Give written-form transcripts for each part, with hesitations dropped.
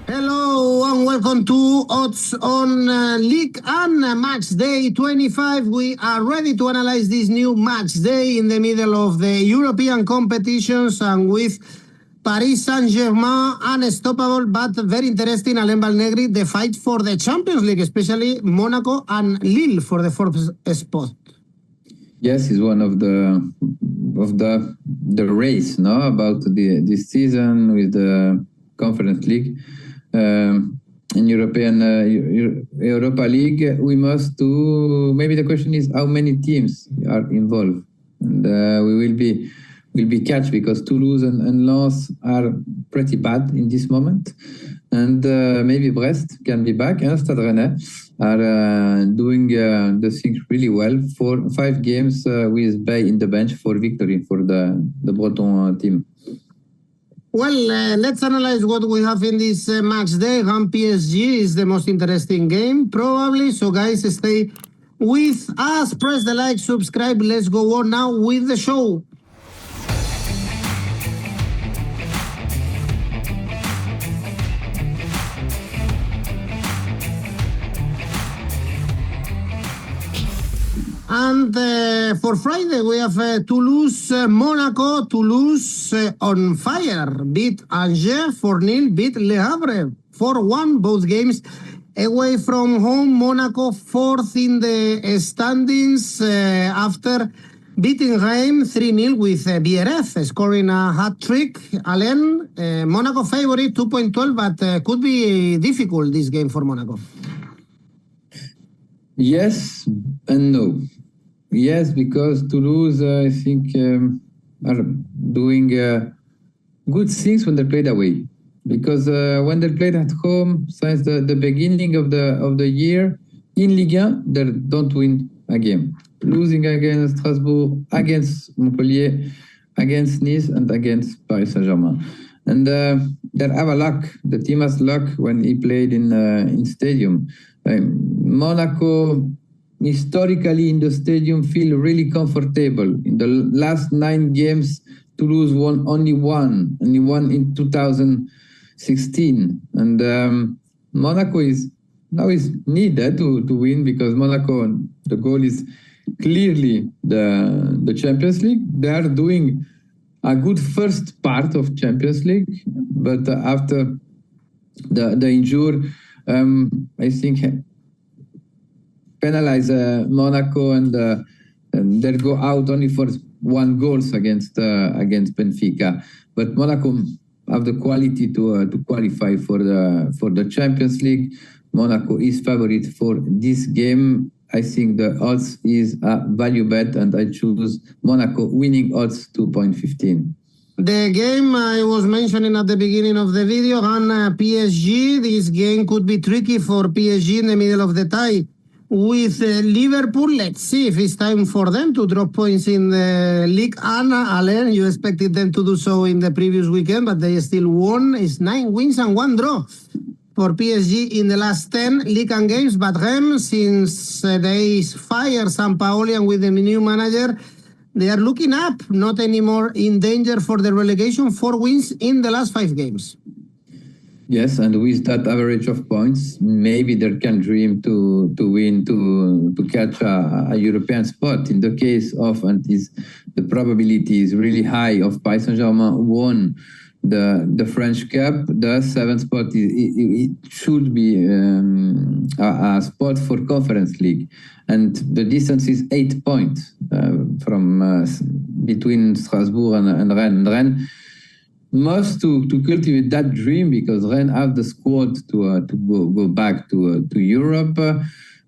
Hello and welcome to Odds on Ligue and Matchday 25. We are ready to analyze this new Matchday in the middle of the European competitions and with Paris Saint-Germain unstoppable but very interesting, Alain Valnegri, the fight for the Champions League, especially Monaco and Lille for the fourth spot. Yes, it's one of the race, no, about this season with the Conference League. In European Europa League, we must do. Maybe the question is how many teams are involved, and we will be catch because Toulouse and Lens are pretty bad in this moment, and maybe Brest can be back, and Stade Rennais are doing the things really well. 5 games with Bay in the bench for victory for the Breton team. Well, let's analyze what we have in this match day. Rennes PSG is the most interesting game, probably. So, guys, stay with us. Press the like, subscribe. Let's go on now with the show. And for Friday, we have Toulouse, Monaco. Toulouse on fire. Beat Angers 4-0. Beat Le Havre 4-1. Both games away from home. Monaco 4th in the standings after beating Reims 3-0 with BRF scoring a hat-trick. Alain, Monaco favorite 2.12, but could be difficult this game for Monaco. Yes and no. Yes, because Toulouse, I think, are doing good things when they played away. Because when they played at home, since the beginning of the year, in Ligue 1, they don't win a game. Losing against Strasbourg, against Montpellier, against Nice, and against Paris Saint-Germain. And they have a luck. The team has luck when he played in stadium. Monaco, historically in the stadium, feel really comfortable. In the last 9 games, Toulouse won only one in 2016. And Monaco is needed to win because Monaco, the goal is clearly the Champions League. They are doing a good first part of Champions League, but after the injury, I think penalize Monaco and they go out only for 1 goal against Benfica. But Monaco have the quality to qualify for the Champions League. Monaco is favorite for this game. I think the odds is a value bet, and I choose Monaco winning odds 2.15. The game I was mentioning at the beginning of the video, Rennes PSG, this game could be tricky for PSG in the middle of the tie with Liverpool. Let's see if it's time for them to drop points in the league. Alain, you expected them to do so in the previous weekend, but they still won. It's 9 wins and 1 draw for PSG in the last 10 league and games. But Reims, since they fire Sampaoli and with the new manager, they are looking up, not anymore in danger for the relegation. 4 wins in the last 5 games. Yes, and with that average of points, maybe they can dream to win, to catch a European spot. In the case of, and the probability is really high, of Paris Saint-Germain won the French Cup, the 7th spot it should be a spot for Conference League. And the distance is 8 points from between Strasbourg and Rennes. Rennes must to cultivate that dream because Rennes have the squad to go back to Europe.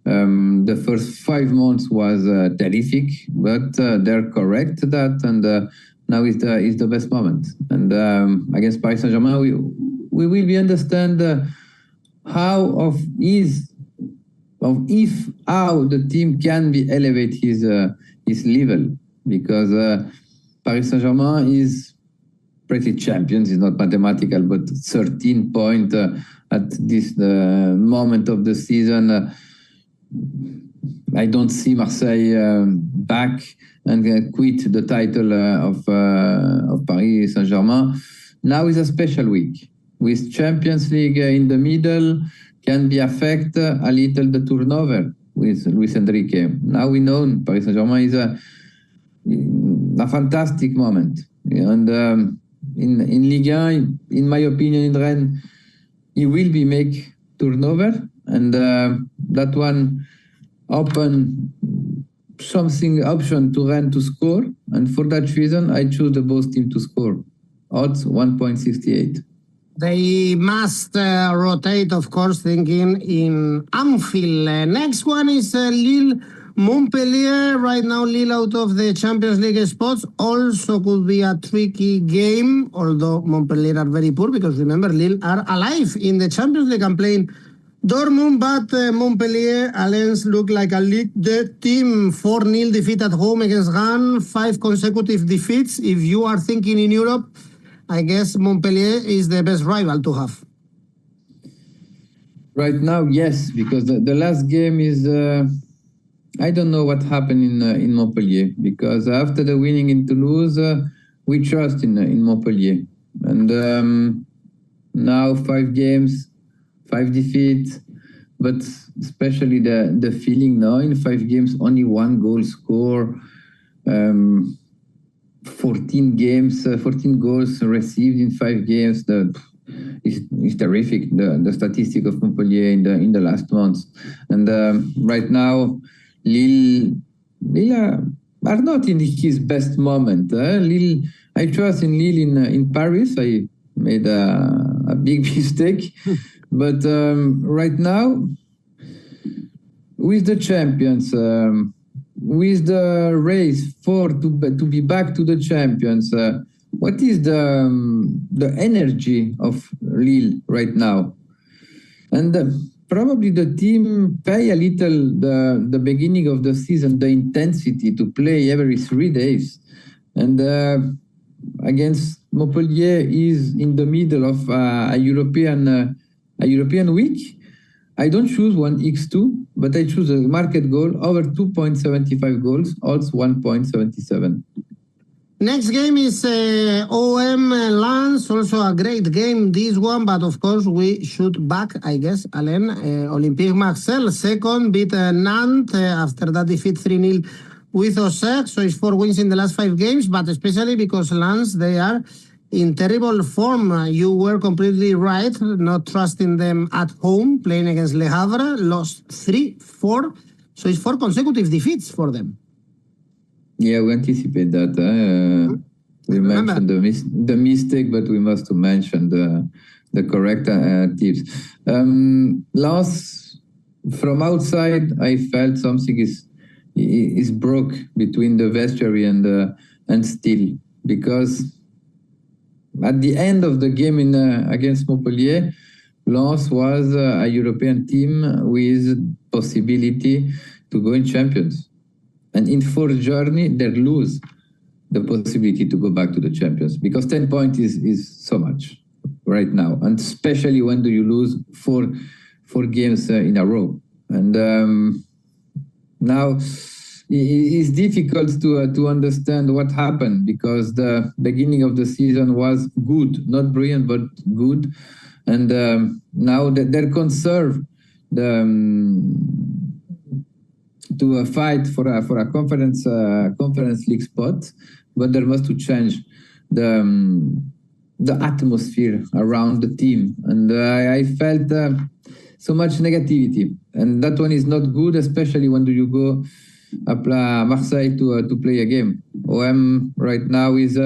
The first 5 months was terrific, but they're correct that, and now is the best moment. And against Paris Saint-Germain, we will be understand how the team can be elevate his level, because Paris Saint-Germain is pretty champions. It's not mathematical, but 13 points at this moment of the season. I don't see Marseille back and quit the title of Paris Saint-Germain. Now is a special week. with Champions League in the middle, can be affect a little the turnover with Luis Enrique. Now we know Paris Saint-Germain is a fantastic moment. And in Ligue 1, in my opinion, in Rennes, he will be make turnover, and that one open something option to Rennes to score, and for that reason I choose the both team to score. Odds 1.68. They must rotate, of course, thinking in Anfield. Next one is Lille Montpellier. Right now, Lille out of the Champions League spots. Also could be a tricky game, although Montpellier are very poor, because remember, Lille are alive in the Champions League and playing Dortmund, but Montpellier, Allianz look like a Ligue team. 4-0 defeat at home against Rennes, 5 consecutive defeats. If you are thinking in Europe, I guess Montpellier is the best rival to have. Right now, yes, because the last game is, I don't know what happened in Montpellier, because after the winning in Toulouse, we trust in Montpellier. And now 5 games, 5 defeats, but especially the feeling now in 5 games, only 1 goal score, 14 goals received in 5 games. It's terrific, the statistic of Montpellier in the last months. And right now, Lille are not in his best moment. Lille, I trust in Lille in Paris. I made a big mistake. But right now, with the champions, with the race to be back to the champions, what is the energy of Lille right now? And probably the team pay a little the beginning of the season, the intensity to play every 3 days. And against Montpellier is in the middle of a European week. I don't choose 1x2, but I choose a market goal over 2.75 goals, odds 1.77. Next game is OM Lens, also a great game, this one, but of course we should back, I guess, Alain. Olympique Marseille, second, beat Nantes after that defeat 3-0 with Auxerre, so it's 4 wins in the last 5 games, but especially because Lens, they are in terrible form. You were completely right, not trusting them at home, playing against Le Havre, lost 3-4, so it's 4 consecutive defeats for them. Yeah, we anticipate that. We mentioned the mistake, but we must mention the correct tips. Last, from outside, I felt something is broke between the vestry and Still, because at the end of the game against Montpellier, Lens was a European team with possibility to go in Champions. And in 4th journey, they lose the possibility to go back to the Champions, because 10 points is so much right now, and especially when do you lose four games in a row. And now it's difficult to understand what happened, because the beginning of the season was good, not brilliant, but good. And now they're conserved to fight for a conference league spot, but there must to change the atmosphere around the team. And I felt so much negativity, and that one is not good, especially when do you go Marseille to play a game. OM right now is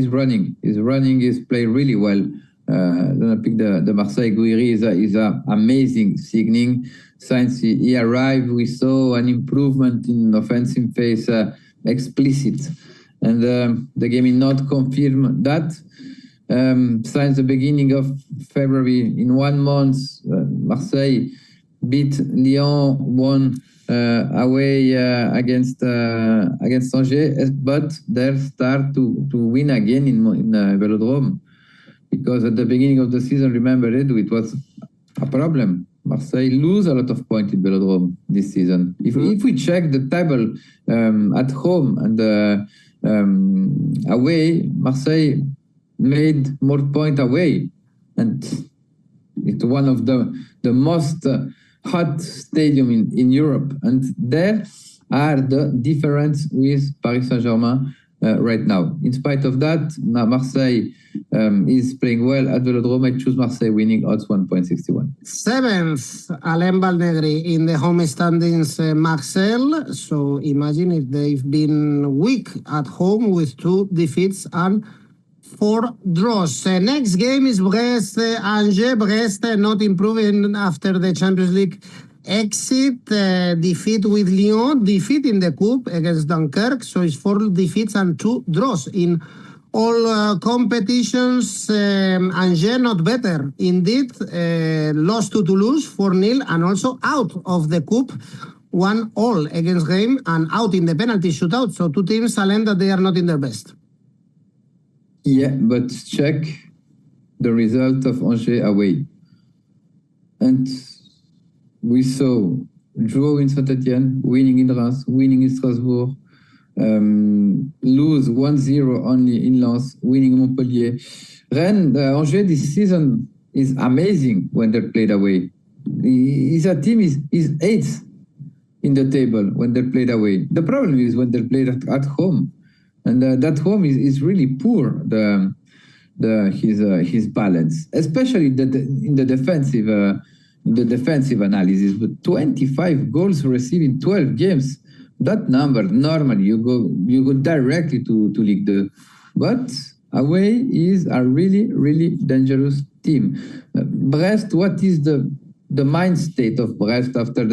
running, is playing really well. I pick the Marseille Guiri is a amazing signing. Since he arrived, we saw an improvement in offensive phase, explicit, and the game is not confirmed that. Since the beginning of February, in 1 month, Marseille beat Lyon, won away against Angers, but they start to win again in 𝐵𝗲𝗏𝗀, because at the beginning of the season, remember it was a problem. Marseille lose a lot of points in 𝐵𝗲𝗏𝗀 this season. If we check the table at home and away, Marseille made more points away and it's one of the most hot stadium in Europe. And there are the difference with Paris Saint-Germain right now. In spite of that, Marseille is playing well at Velodrome. I choose Marseille winning odds 1.61. Seventh, Alain Valnegri in the home standings, Marseille. So imagine if they've been weak at home with 2 defeats and 4 draws. Next game is Brest, Angers. Brest not improving after the Champions League exit, defeat with Lyon, defeat in the Coupe against Dunkirk. So it's 4 defeats and 2 draws in all competitions. Angers not better. Indeed, lost to Toulouse 4-0 and also out of the Coupe 1-1 against Reims and out in the penalty shootout. So 2 teams, Alain, that they are not in their best. Yeah, but check the result of Angers away. And we saw draw in Saint-Etienne, winning in Reims, winning in Strasbourg, lose 1-0 only in Lens, winning Montpellier. Rennes, Angers this season is amazing when they're played away. His team is 8th in the table when they're played away. The problem is when they're played at home. And that home is really poor, his balance, especially in the defensive analysis. But 25 goals received in 12 games, that number normally you go directly to Ligue. But away is a really dangerous team. Brest, what is the mind state of Brest after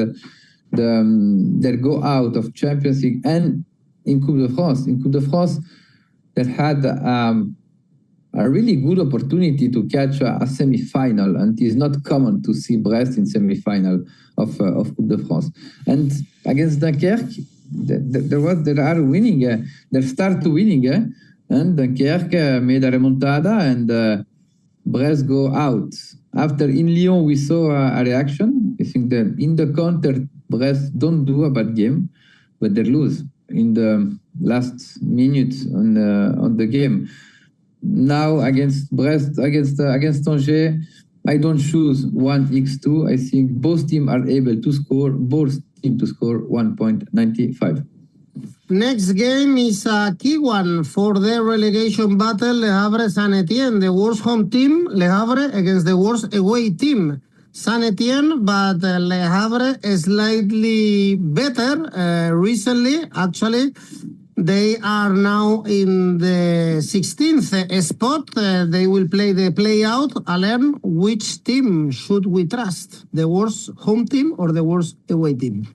their go out of Champions League and in Coupe de France? In Coupe de France, they had a really good opportunity to catch a semi-final, and it is not common to see Brest in semi-final of Coupe de France. And against Dunkirk, they are winning. They start winning, and Dunkirk made a remontada, and Brest go out. After in Lyon, we saw a reaction. I think that in the counter, Brest don't do a bad game, but they lose in the last minutes on the game. Now against Brest, against Angers, I don't choose 1x2. I think both teams are able to score, 1.95. Next game is a key one for the relegation battle. Le Havre, Saint-Etienne, the worst home team, Le Havre, against the worst away team, Saint-Etienne, but Le Havre is slightly better recently. Actually, they are now in the 16th spot. They will play the play-out. Alain, which team should we trust? The worst home team or the worst away team?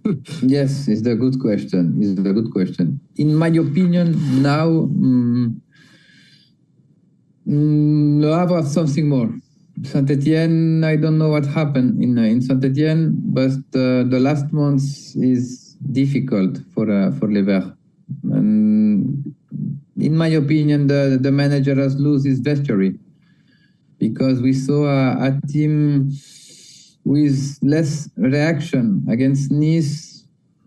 Yes, it's a good question. In my opinion, now Le Havre have something more. Saint-Etienne, I don't know what happened in Saint-Etienne, but the last month is difficult for Le Havre. And in my opinion, the manager has lost his vesture, because we saw a team with less reaction against Nice.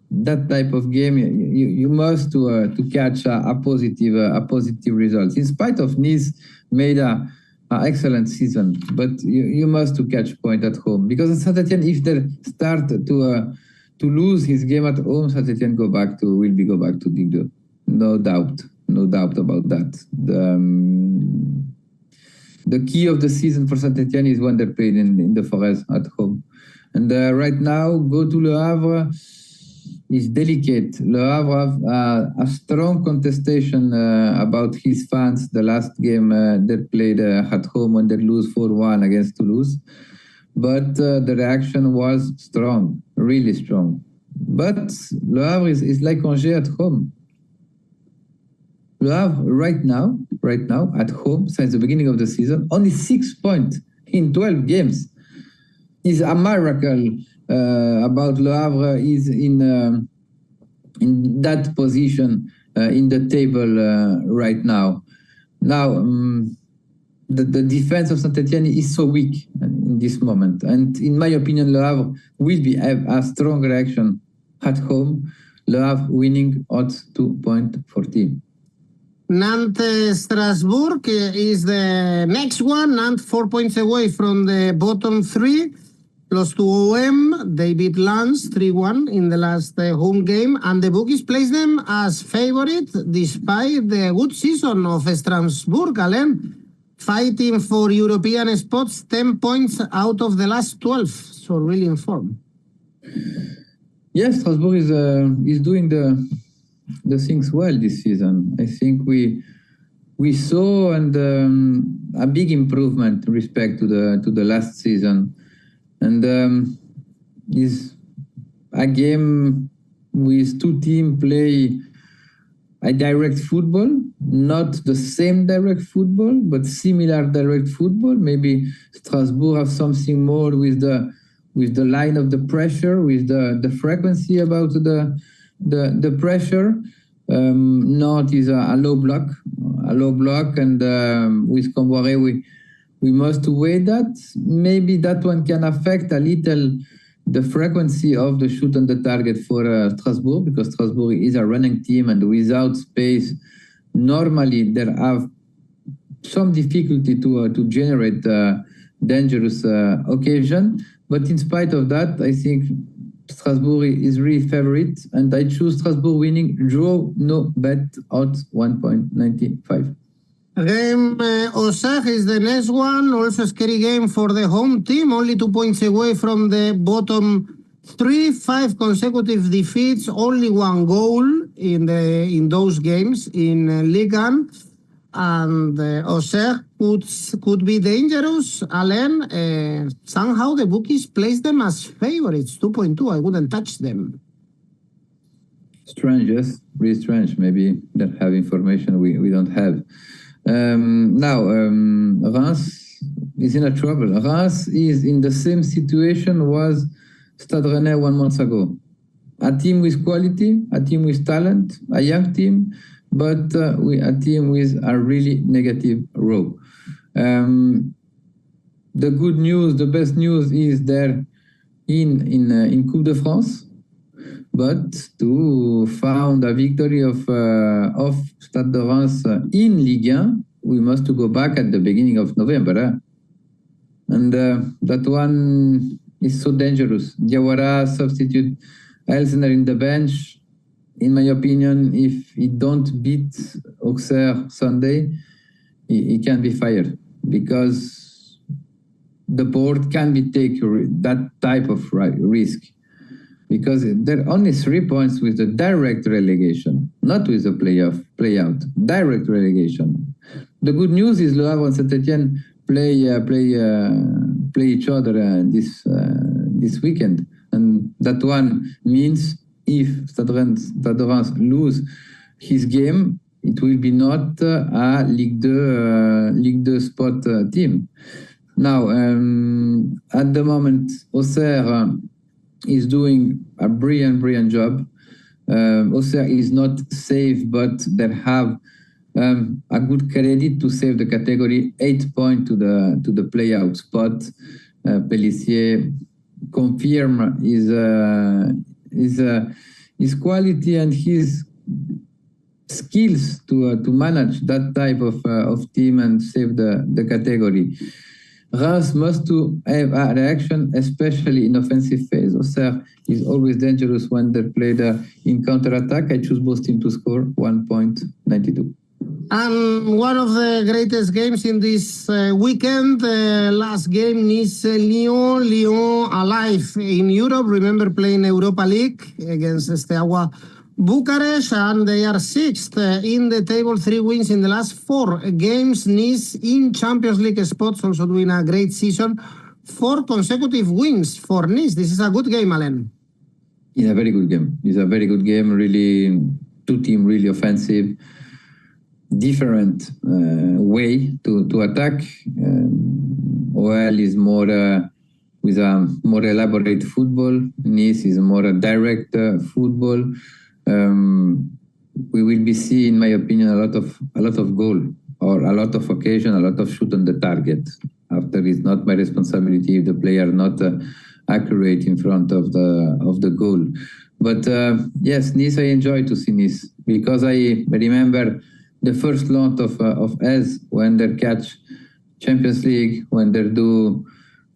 That type of game, you must to catch a positive result. In spite of Nice made a excellent season, but you must to catch point at home, because Saint-Etienne, if they start to lose his game at home, Saint-Etienne will go back to Ligue 2. No doubt about that. The key of the season for Saint-Etienne is when they're played in the Forest at home. And right now, go to Le Havre is delicate. Le Havre have a strong contestation about his fans. The last game they played at home when they lose 4-1 against Toulouse. But the reaction was strong, really strong. But Le Havre is like Angers at home. Le Havre right now at home, since the beginning of the season, only 6 points in 12 games. Is a miracle about Le Havre is in that position in the table right now. Now, the defense of Saint-Etienne is so weak in this moment. And in my opinion, Le Havre will have a strong reaction at home. Le Havre winning odds 2.14. Nantes Strasbourg is the next one. Nantes 4 points away from the bottom three. Lost to OM, they beat Lens 3-1 in the last home game, and the bookies place them as favorite despite the good season of Strasbourg, Alain, fighting for European spots, 10 points out of the last 12, so really in form. Yes, Strasbourg is doing the things well this season. I think we saw a big improvement in respect to the last season. And is a game with two teams play a direct football, not the same direct football, but similar direct football. Maybe Strasbourg have something more with the line of the pressure, with the frequency about the pressure. Nantes is a low block, and with 𝐿𝐵𝐴 we must weigh that. Maybe that one can affect a little the frequency of the shoot on the target for Strasbourg, because Strasbourg is a running team, and without space, normally there have some difficulty to generate dangerous occasion. But in spite of that, I think Strasbourg is really favorite, and I choose Strasbourg winning. Draw, no bet, odds 1.95. Game Auxerre is the next one, also a scary game for the home team, only 2 points away from the bottom three, 5 consecutive defeats, only 1 goal in those games in Ligue. And Auxerre could be dangerous. Alain, somehow the bookies place them as favorites, 2.2. I wouldn't touch them. Strange, yes, really strange. Maybe they have information we don't have. Now, Reims is in a trouble. Reims is in the same situation was Stade Rennais 1 month ago. A team with quality, a team with talent, a young team, but a team with a really negative row. The good news, the best news is they're in Coupe de France, but to found a victory of Stade de Reims in Ligue 1, we must go back at the beginning of November. And that one is so dangerous. Diawara substitute Elsner in the bench. In my opinion, if he don't beat Auxerre Sunday, he can be fired, because the board can be take that type of risk. Because there are only 3 points with the direct relegation, not with the play-out, direct relegation. The good news is Le Havre and Saint-Etienne play each other this weekend, and that one means if Stade Reims lose his game, it will be not a Ligue 2 spot team. Now, at the moment, Auxerre is doing a brilliant job. Auxerre is not safe, but they have a good credit to save the category. 8 points to the play-out spot. Pellissier confirm his quality and his skills to manage that type of team and save the category. Reims must to have a reaction, especially in offensive phase. Auxerre is always dangerous when they play in counter-attack. I choose both teams to score 1.92. And one of the greatest games in this weekend, last game, Nice-Lyon. Lyon alive in Europe. Remember playing Europa League against Steaua Bucharest, and they are 6th in the table, 3 wins in the last 4 games. Nice in Champions League spots, also doing a great season. 4 consecutive wins for Nice. This is a good game, Alain. It's a very good game. It's a very good game. Really, two teams really offensive. Different way to attack. OL is more with a more elaborate football. Nice is more a direct football. We will be seeing, in my opinion, a lot of goal, or a lot of occasion, a lot of shoot on the target. After, it's not my responsibility if the player not accurate in front of the goal. But yes, Nice, I enjoy to see Nice, because I remember the first lot of 𝐬𝐴𝧻 when they catch Champions League, when they do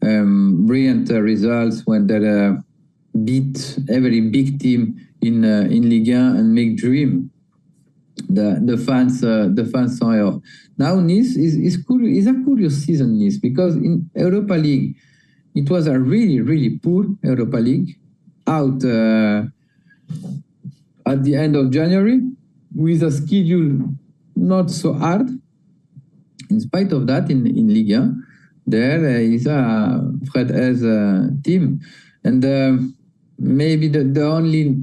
brilliant results, when they beat every big team in Ligue 1 and make dream the fans Saint-Etienne. Now Nice is a curious season, Nice, because in Europa League it was a really poor Europa League out at the end of January with a schedule not so hard. In spite of that, in Ligue 1, there is a Fred 𝐬𝐴𝧻 team, and maybe the only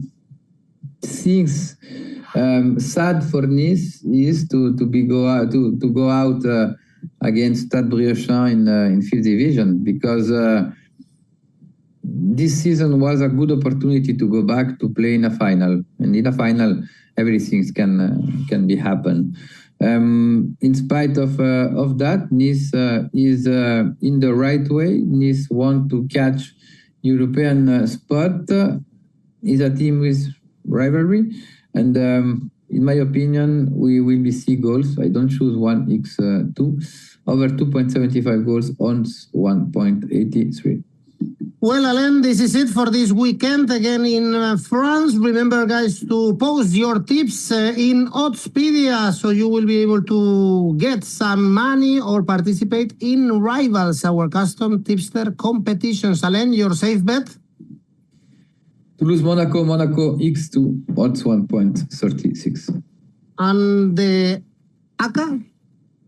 things sad for Nice is to go out against 𝗛𝗏𝗄𝐻 in 5th division, because this season was a good opportunity to go back to play in a final, and in a final everything can be happen. In spite of that, Nice is in the right way. Nice want to catch European spot. Is a team with rivalry, and in my opinion, we will be see goals. I don't choose 1x2 over 2.75 goals on 1.83. Well, Alain, this is it for this weekend. Again in France. Remember, guys, to post your tips in Oddspedia, so you will be able to get some money or participate in Rivals, our custom tipster competitions. Alain, your safe bet? Toulouse, Monaco 𝑋2, odds 1.36. And the ACCA?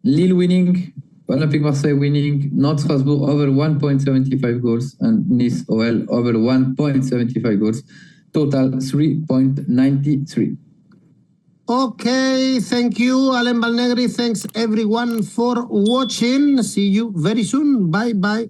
Lille winning, Olympique Marseille winning, Nantes Strasbourg over 1.75 goals, and Nice OL over 1.75 goals. Total 3.93. Okay, thank you, Alain Valnegri. Thanks everyone for watching. See you very soon. Bye-bye.